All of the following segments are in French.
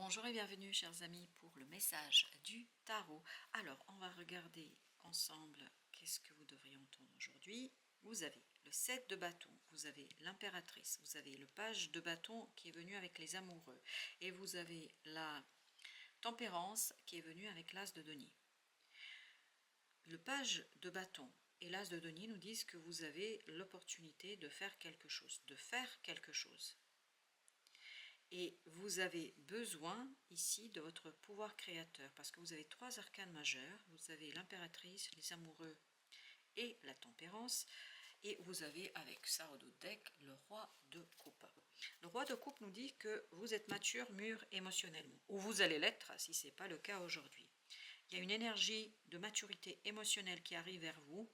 Bonjour et bienvenue chers amis pour le message du tarot. Alors on va regarder ensemble qu'est-ce que vous devriez entendre aujourd'hui. Vous avez le 7 de bâton, vous avez l'impératrice, vous avez le page de bâton qui est venu avec les amoureux et vous avez la tempérance qui est venue avec l'as de denier. Le page de bâton et l'as de denier nous disent que vous avez l'opportunité de faire quelque chose, Et vous avez besoin ici de votre pouvoir créateur parce que vous avez trois arcanes majeurs. Vous avez l'impératrice, les amoureux et la tempérance. Et vous avez avec ça au dos de deck le roi de coupe. Le roi de coupe nous dit que vous êtes mature, mûr émotionnellement. Ou vous allez l'être si ce n'est pas le cas aujourd'hui. Il y a une énergie de maturité émotionnelle qui arrive vers vous,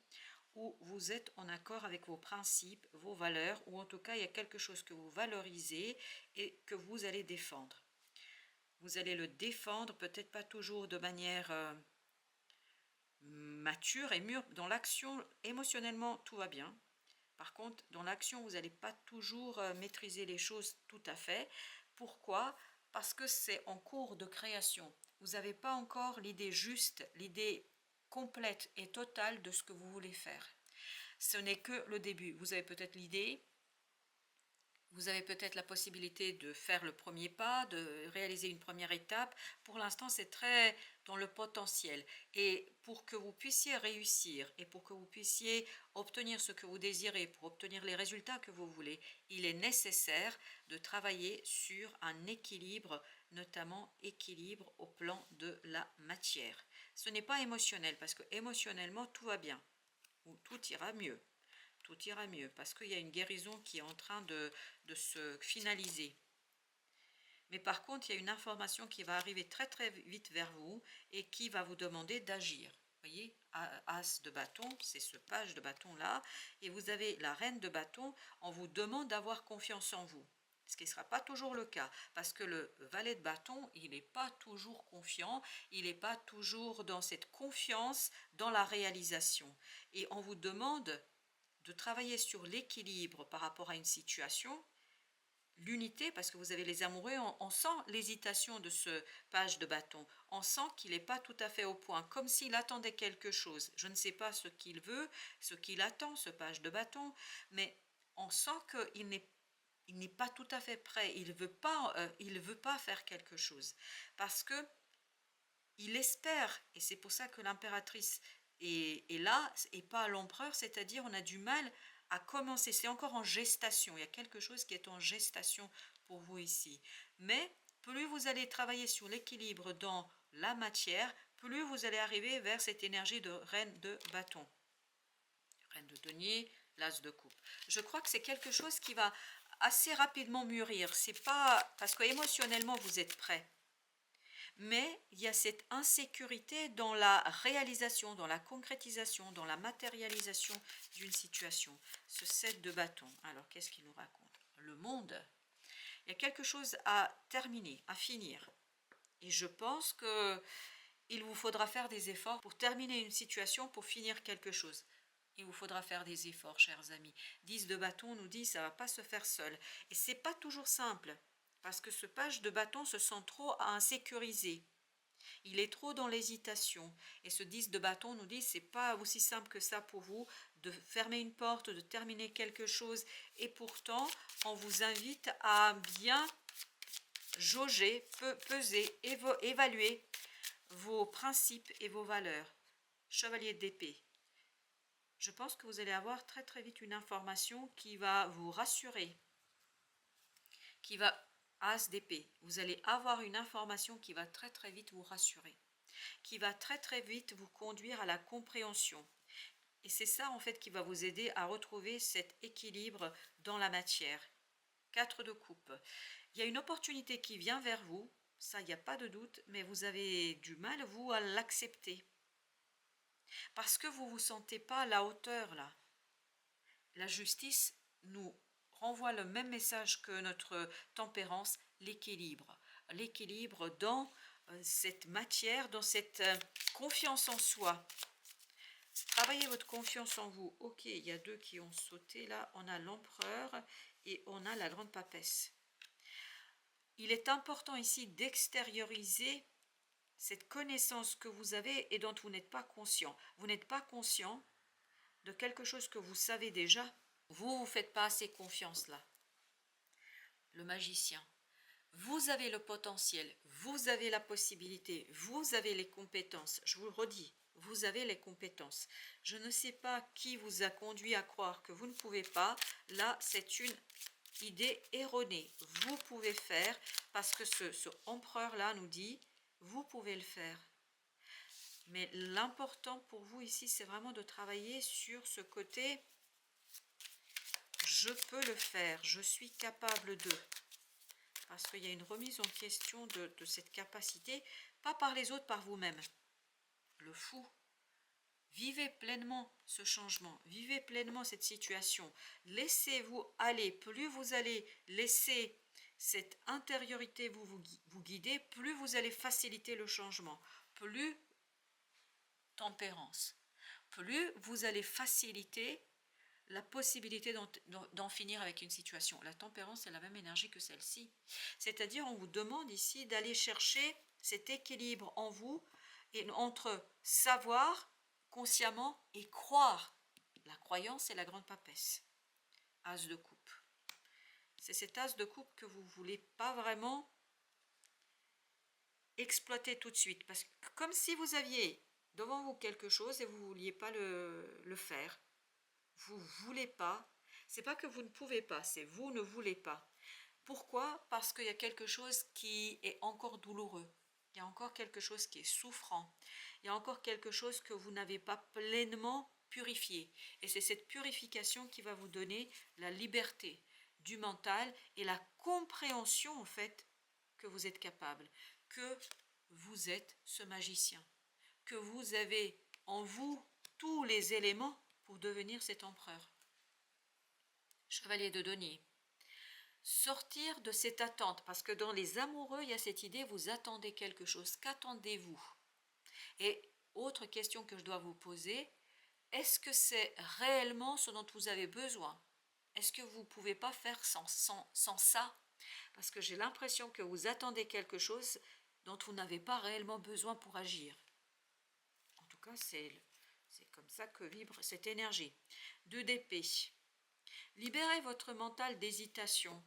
où vous êtes en accord avec vos principes, vos valeurs, ou en tout cas il y a quelque chose que vous valorisez et que vous allez défendre. Vous allez le défendre, peut-être pas toujours de manière mature et mûre. Dans l'action, émotionnellement, tout va bien. Par contre, dans l'action, vous n'allez pas toujours maîtriser les choses tout à fait. Pourquoi? Parce que c'est en cours de création. Vous n'avez pas encore l'idée juste, l'idée complète et totale de ce que vous voulez faire. Ce n'est que le début. Vous avez peut-être l'idée, vous avez peut-être la possibilité de faire le premier pas, de réaliser une première étape. Pour l'instant, c'est très dans le potentiel. Et pour que vous puissiez réussir et pour que vous puissiez obtenir ce que vous désirez, pour obtenir les résultats que vous voulez, il est nécessaire de travailler sur un équilibre, notamment équilibre au plan de la matière. Ce n'est pas émotionnel parce que émotionnellement, tout va bien ou tout ira mieux. Tout ira mieux parce qu'il y a une guérison qui est en train de se finaliser. Mais par contre, il y a une information qui va arriver très très vite vers vous et qui va vous demander d'agir. Vous voyez, as de bâton, c'est ce page de bâton là, et vous avez la reine de bâton, on vous demande d'avoir confiance en vous. Ce qui ne sera pas toujours le cas, parce que le valet de bâton, il n'est pas toujours confiant, il n'est pas toujours dans cette confiance dans la réalisation. Et on vous demande de travailler sur l'équilibre par rapport à une situation, l'unité, parce que vous avez les amoureux, on sent l'hésitation de ce page de bâton, on sent qu'il n'est pas tout à fait au point, comme s'il attendait quelque chose. Je ne sais pas ce qu'il veut, ce qu'il attend, ce page de bâton, mais on sent qu'il n'est pas tout à fait prêt, il ne veut pas faire quelque chose, parce que il espère, et c'est pour ça que l'impératrice est là, et pas l'empereur, c'est-à-dire on a du mal à commencer, c'est encore en gestation, il y a quelque chose qui est en gestation pour vous ici. Mais plus vous allez travailler sur l'équilibre dans la matière, plus vous allez arriver vers cette énergie de reine de bâton. Reine de denier, l'as de coupe. Je crois que c'est quelque chose qui va assez rapidement mûrir, c'est pas parce que émotionnellement vous êtes prêt. Mais il y a cette insécurité dans la réalisation, dans la concrétisation, dans la matérialisation d'une situation. Ce 7 de bâton, alors qu'est-ce qu'il nous raconte? Le monde. Il y a quelque chose à terminer, à finir. Et je pense qu'il vous faudra faire des efforts pour terminer une situation, pour finir quelque chose. Il vous faudra faire des efforts, chers amis. 10 de bâton nous dit ça ne va pas se faire seul. Et ce n'est pas toujours simple. Parce que ce page de bâton se sent trop insécurisé. Il est trop dans l'hésitation. Et ce 10 de bâton nous dit c'est pas aussi simple que ça pour vous de fermer une porte, de terminer quelque chose. Et pourtant, on vous invite à bien jauger, peser, évaluer vos principes et vos valeurs. Chevalier d'épée. Je pense que vous allez avoir très très vite une information qui va vous rassurer, qui va... As d'épée, vous allez avoir une information qui va très très vite vous rassurer, qui va très très vite vous conduire à la compréhension. Et c'est ça en fait qui va vous aider à retrouver cet équilibre dans la matière. 4 de coupe. Il y a une opportunité qui vient vers vous, ça il n'y a pas de doute, mais vous avez du mal vous à l'accepter. Parce que vous ne vous sentez pas à la hauteur là. La justice nous renvoie le même message que notre tempérance, l'équilibre. L'équilibre dans cette matière, dans cette confiance en soi. Travaillez votre confiance en vous. Ok, il y a deux qui ont sauté là. On a l'empereur et on a la grande papesse. il est important ici d'extérioriser cette connaissance que vous avez et dont vous n'êtes pas conscient. Vous n'êtes pas conscient de quelque chose que vous savez déjà. Vous ne vous faites pas assez confiance là. Le magicien. Vous avez le potentiel, vous avez la possibilité, vous avez les compétences. Je vous le redis, vous avez les compétences. Je ne sais pas qui vous a conduit à croire que vous ne pouvez pas. Là, c'est une idée erronée. Vous pouvez faire parce que ce empereur-là nous dit, vous pouvez le faire. Mais l'important pour vous ici, c'est vraiment de travailler sur ce côté, je peux le faire, je suis capable de. Parce qu'il y a une remise en question de cette capacité, pas par les autres, par vous-même. Le fou. Vivez pleinement ce changement, vivez pleinement cette situation. Laissez-vous aller, plus vous allez laisser cette intériorité vous guider, plus vous allez faciliter le changement. Plus tempérance, plus vous allez faciliter la possibilité d'en finir avec une situation. La tempérance, c'est la même énergie que celle-ci. C'est-à-dire, on vous demande ici d'aller chercher cet équilibre en vous et entre savoir consciemment et croire. La croyance est la grande papesse. As de coupe. C'est cet as de coupe que vous ne voulez pas vraiment exploiter tout de suite. Parce que comme si vous aviez devant vous quelque chose et vous ne vouliez pas le faire. Vous ne voulez pas. C'est pas que vous ne pouvez pas, c'est vous ne voulez pas. Pourquoi? Parce qu'il y a quelque chose qui est encore douloureux. Il y a encore quelque chose qui est souffrant. Il y a encore quelque chose que vous n'avez pas pleinement purifié. Et c'est cette purification qui va vous donner la liberté du mental et la compréhension en fait que vous êtes capable, que vous êtes ce magicien, que vous avez en vous tous les éléments pour devenir cet empereur. Chevalier de denier. Sortir de cette attente, parce que dans les amoureux, il y a cette idée, vous attendez quelque chose. Qu'attendez-vous? Et autre question que je dois vous poser, est-ce que c'est réellement ce dont vous avez besoin? Est-ce que vous ne pouvez pas faire sans ça? Parce que j'ai l'impression que vous attendez quelque chose dont vous n'avez pas réellement besoin pour agir. En tout cas, c'est comme ça que vibre cette énergie. 2 d'épée. Libérez votre mental d'hésitation.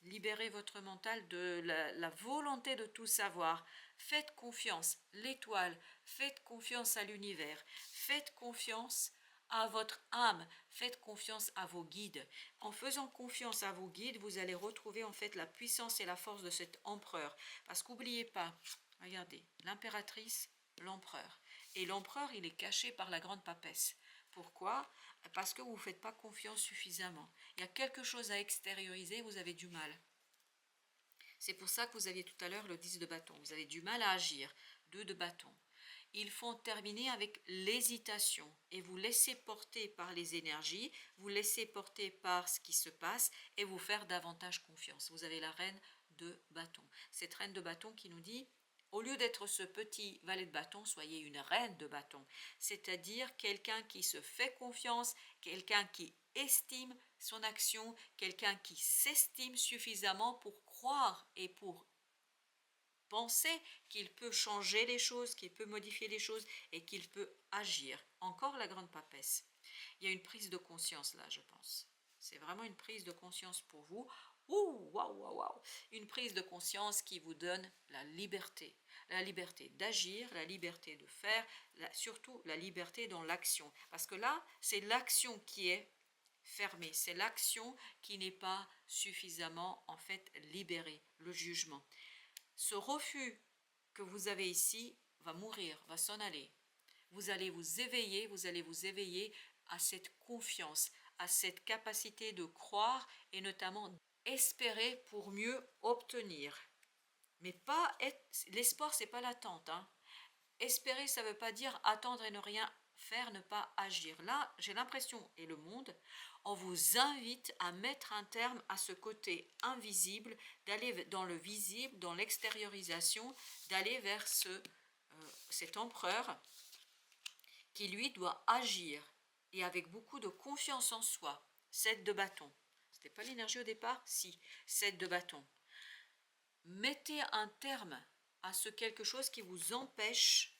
Libérez votre mental de la volonté de tout savoir. Faites confiance, l'étoile. Faites confiance à l'univers. Faites confiance à votre âme. Faites confiance à vos guides. En faisant confiance à vos guides, vous allez retrouver en fait la puissance et la force de cet empereur. Parce qu'oubliez pas, regardez, l'impératrice, l'empereur. Et l'empereur, il est caché par la grande papesse. Pourquoi? Parce que vous ne faites pas confiance suffisamment. Il y a quelque chose à extérioriser, vous avez du mal. C'est pour ça que vous aviez tout à l'heure le 10 de bâton. Vous avez du mal à agir. 2 de bâton. Il faut terminer avec l'hésitation et vous laisser porter par les énergies, vous laisser porter par ce qui se passe et vous faire davantage confiance. Vous avez la reine de bâton. Cette reine de bâton qui nous dit, au lieu d'être ce petit valet de bâton, soyez une reine de bâton. C'est-à-dire quelqu'un qui se fait confiance, quelqu'un qui estime son action, quelqu'un qui s'estime suffisamment pour croire et pour penser qu'il peut changer les choses, qu'il peut modifier les choses et qu'il peut agir. Encore la grande papesse. Il y a une prise de conscience là, je pense. C'est vraiment une prise de conscience pour vous. Ouh, waouh, waouh, waouh. Une prise de conscience qui vous donne la liberté. La liberté d'agir, la liberté de faire, surtout la liberté dans l'action. Parce que là, c'est l'action qui est fermée. C'est l'action qui n'est pas suffisamment, en fait, libérée. Le jugement. Ce refus que vous avez ici va mourir, va s'en aller. Vous allez vous éveiller à cette confiance, à cette capacité de croire et notamment espérer pour mieux obtenir. Mais pas l'espoir, c'est pas l'attente. Hein. Espérer, ça ne veut pas dire attendre et ne rien faire, ne pas agir. Là, j'ai l'impression, et le monde, on vous invite à mettre un terme à ce côté invisible, d'aller dans le visible, dans l'extériorisation, d'aller vers cet empereur qui, lui, doit agir et avec beaucoup de confiance en soi. 7 de bâton. Ce n'était pas l'énergie au départ? Si, 7 de bâton. mettez un terme à ce quelque chose qui vous empêche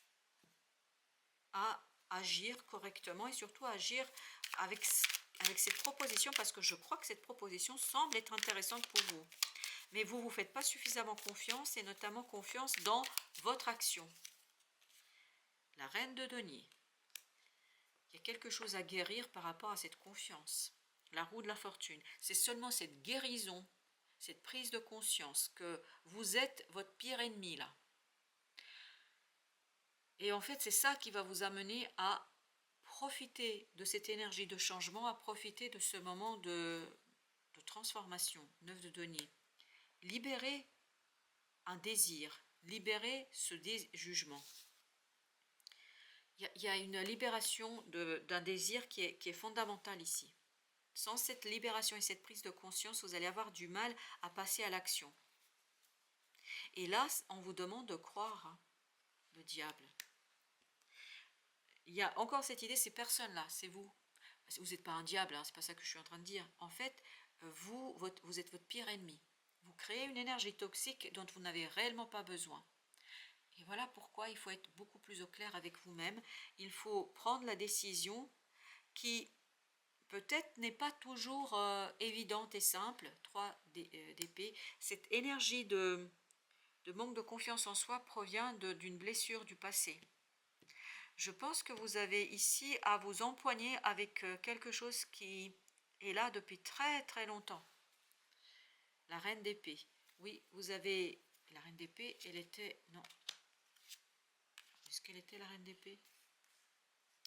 à agir correctement et surtout à agir avec cette proposition, parce que je crois que cette proposition semble être intéressante pour vous. Mais vous ne vous faites pas suffisamment confiance, et notamment confiance dans votre action. La reine de denier. Il y a quelque chose à guérir par rapport à cette confiance. La roue de la fortune. C'est seulement cette guérison, cette prise de conscience que vous êtes votre pire ennemi là. Et en fait, c'est ça qui va vous amener à profiter de cette énergie de changement, à profiter de ce moment de transformation. 9 de denier. Libérer un désir, libérer ce jugement. Il y a une libération d'un désir qui est fondamental ici. Sans cette libération et cette prise de conscience, vous allez avoir du mal à passer à l'action. Et là, on vous demande de croire, hein, le diable. Il y a encore cette idée, ces personnes-là, c'est vous. Vous n'êtes pas un diable, hein, c'est pas ça que je suis en train de dire. En fait, vous êtes votre pire ennemi. Vous créez une énergie toxique dont vous n'avez réellement pas besoin. Et voilà pourquoi il faut être beaucoup plus au clair avec vous-même. Il faut prendre la décision qui peut-être n'est pas toujours évidente et simple. 3 d'épée. Cette énergie de manque de confiance en soi provient d'une blessure du passé. Je pense que vous avez ici à vous empoigner avec quelque chose qui est là depuis très très longtemps. La reine d'épée. Oui, vous avez... La reine d'épée, elle était... Non. Est-ce qu'elle était la reine d'épée?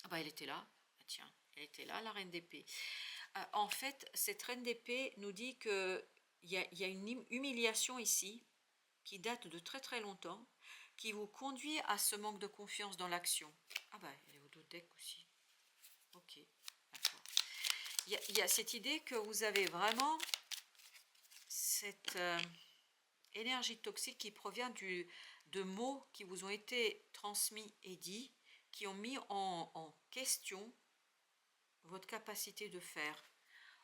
Ah bah elle était là. Ah tiens, elle était là, la reine d'épée. En fait, cette reine d'épée nous dit qu'il y a une humiliation ici qui date de très très longtemps, qui vous conduit à ce manque de confiance dans l'action. Ah bah elle est au dos deck aussi. Ok, d'accord. Il y a cette idée que vous avez vraiment cette énergie toxique qui provient de mots qui vous ont été transmis et dits, qui ont mis en question votre capacité de faire.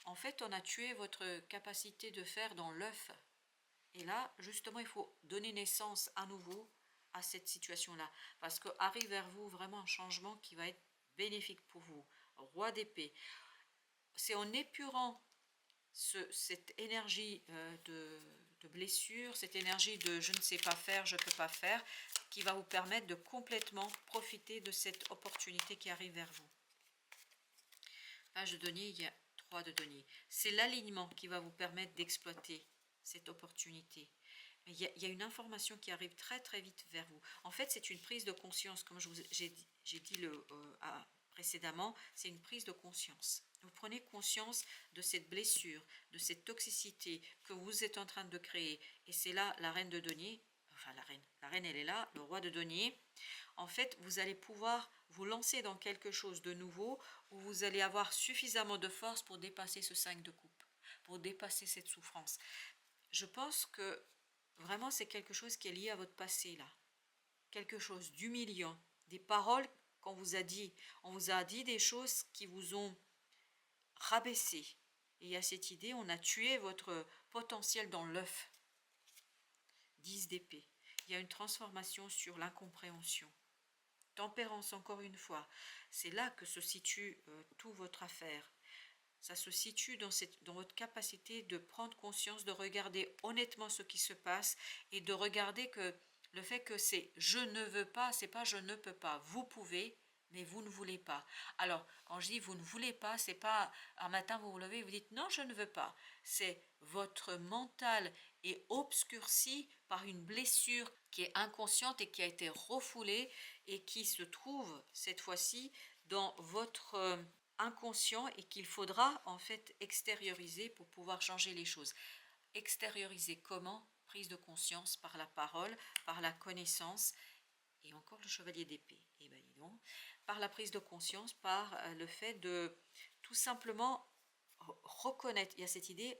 En fait, on a tué votre capacité de faire dans l'œuf. Et là, justement, il faut donner naissance à nouveau à cette situation-là. Parce qu'arrive vers vous vraiment un changement qui va être bénéfique pour vous. Roi d'épée. C'est en épurant cette énergie de blessure, cette énergie de je ne sais pas faire, je ne peux pas faire, qui va vous permettre de complètement profiter de cette opportunité qui arrive vers vous. Page de denier, il y a 3 de denier. C'est l'alignement qui va vous permettre d'exploiter cette opportunité. Mais il y a une information qui arrive très très vite vers vous. En fait, c'est une prise de conscience, comme j'ai dit précédemment, c'est une prise de conscience. Vous prenez conscience de cette blessure, de cette toxicité que vous êtes en train de créer. Et c'est là la reine de denier, enfin la reine elle est là, le roi de denier. En fait, vous allez pouvoir vous lancer dans quelque chose de nouveau où vous allez avoir suffisamment de force pour dépasser ce 5 de coupe, pour dépasser cette souffrance. Je pense que vraiment c'est quelque chose qui est lié à votre passé là. Quelque chose d'humiliant, des paroles qu'on vous a dit. On vous a dit des choses qui vous ont rabaissé. Et il y a cette idée, on a tué votre potentiel dans l'œuf. 10 d'épée. Il y a une transformation sur l'incompréhension. Tempérance, encore une fois, c'est là que se situe toute votre affaire. Ça se situe dans votre capacité de prendre conscience, de regarder honnêtement ce qui se passe et de regarder que le fait que c'est je ne veux pas, c'est pas je ne peux pas. Vous pouvez, mais vous ne voulez pas. Alors, quand je dis vous ne voulez pas, c'est pas un matin vous vous levez et vous dites non, je ne veux pas. C'est votre mental est obscurci par une blessure qui est inconsciente et qui a été refoulée et qui se trouve cette fois-ci dans votre inconscient et qu'il faudra en fait extérioriser pour pouvoir changer les choses. Extérioriser comment? Prise de conscience par la parole, par la connaissance et encore le chevalier d'épée. Et ben dis donc, par la prise de conscience, par le fait de tout simplement reconnaître. Il y a cette idée,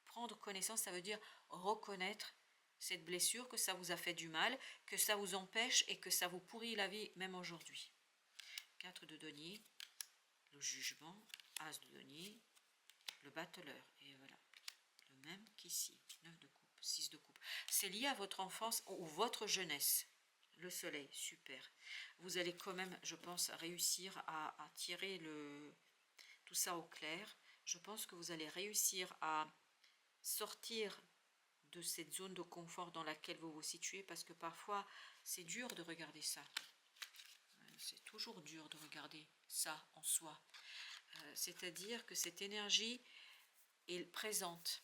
prendre connaissance, ça veut dire reconnaître cette blessure, que ça vous a fait du mal, que ça vous empêche et que ça vous pourrit la vie même aujourd'hui. 4 de denier, le jugement, as de denier, le battleur, et voilà, le même qu'ici, 9 de coupe, 6 de coupe. C'est lié à votre enfance ou votre jeunesse. Le soleil, super. Vous allez quand même, je pense, réussir à tirer tout ça au clair. Je pense que vous allez réussir à sortir de cette zone de confort dans laquelle vous vous situez, parce que parfois, c'est dur de regarder ça. C'est toujours dur de regarder ça en soi. C'est-à-dire que cette énergie est présente.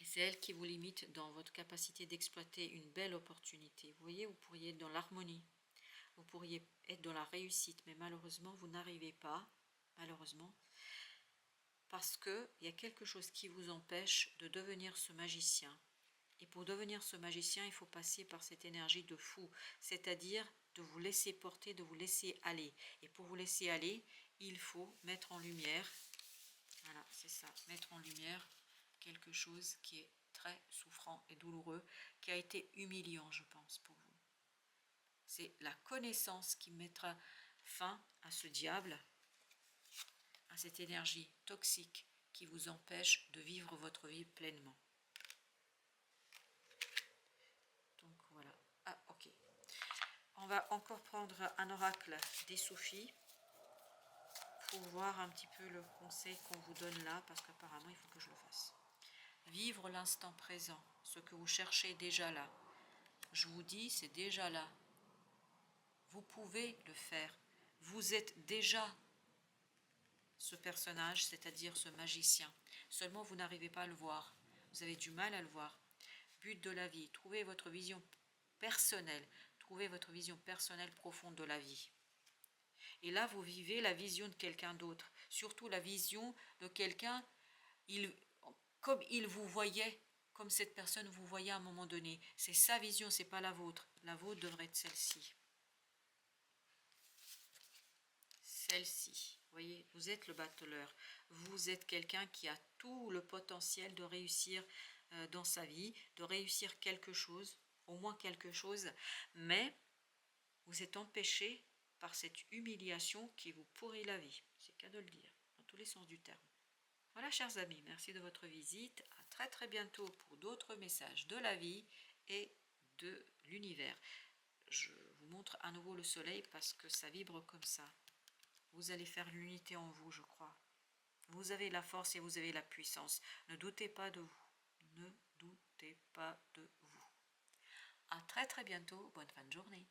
Et c'est elle qui vous limite dans votre capacité d'exploiter une belle opportunité. Vous voyez, vous pourriez être dans l'harmonie. Vous pourriez être dans la réussite. Mais malheureusement, vous n'arrivez pas. Malheureusement. Parce qu'il y a quelque chose qui vous empêche de devenir ce magicien. Et pour devenir ce magicien, il faut passer par cette énergie de fou. C'est-à-dire de vous laisser porter, de vous laisser aller. Et pour vous laisser aller, il faut mettre en lumière, voilà, c'est ça, mettre en lumière quelque chose qui est très souffrant et douloureux, qui a été humiliant, je pense, pour vous. C'est la connaissance qui mettra fin à ce diable, à cette énergie toxique qui vous empêche de vivre votre vie pleinement. Donc voilà. Ah, ok. On va encore prendre un oracle des soufis pour voir un petit peu le conseil qu'on vous donne là, parce qu'apparemment il faut que je le fasse. Vivre l'instant présent, ce que vous cherchez est déjà là. Je vous dis, c'est déjà là. Vous pouvez le faire. Vous êtes déjà ce personnage, c'est-à-dire ce magicien. Seulement, vous n'arrivez pas à le voir. Vous avez du mal à le voir. But de la vie, trouvez votre vision personnelle. Trouvez votre vision personnelle profonde de la vie. Et là, vous vivez la vision de quelqu'un d'autre. Surtout la vision de quelqu'un, comme il vous voyait, comme cette personne vous voyait à un moment donné. C'est sa vision, c'est pas la vôtre. La vôtre devrait être celle-ci. Celle-ci. Vous voyez, vous êtes le battleur. Vous êtes quelqu'un qui a tout le potentiel de réussir dans sa vie, de réussir quelque chose, au moins quelque chose, mais vous êtes empêché par cette humiliation qui vous pourrit la vie. C'est qu'à de le dire, dans tous les sens du terme. Voilà, chers amis, merci de votre visite. À très très bientôt pour d'autres messages de la vie et de l'univers. Je vous montre à nouveau le soleil parce que ça vibre comme ça. Vous allez faire l'unité en vous, je crois. Vous avez la force et vous avez la puissance. Ne doutez pas de vous. Ne doutez pas de vous. À très très bientôt. Bonne fin de journée.